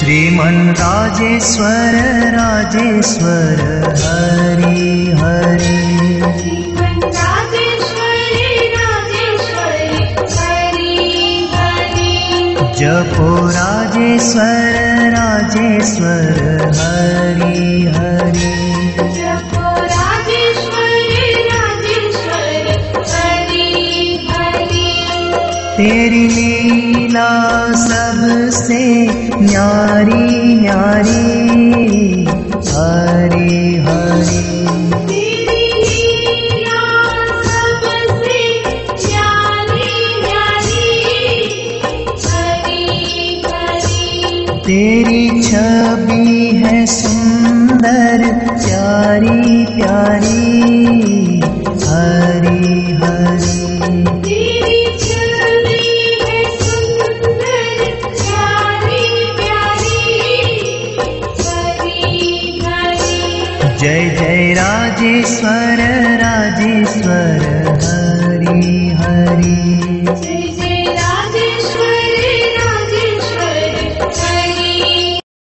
श्रीमन् राजेश्वर राजेश्वर हरि हरि। श्रीमन् राजेश्वरी राजेश्वरी हरि हरि। जपो राजेश्वर राजेश्वर हरि हरि। जपो राजेश्वरी राजेश्वरी हरि हरि। तेरी लीला सबसे न्यारी न्यारी हरि हरि। तेरी लीला सबसे न्यारी न्यारी हरि हरि। तेरी छवि है सुंदर प्यारी प्यारी हरि हरि। तेरी छवि है सुंदर प्यारी प्यारी हरि हरि। जय जय राजेश्वर राजेश्वर हरि हरि।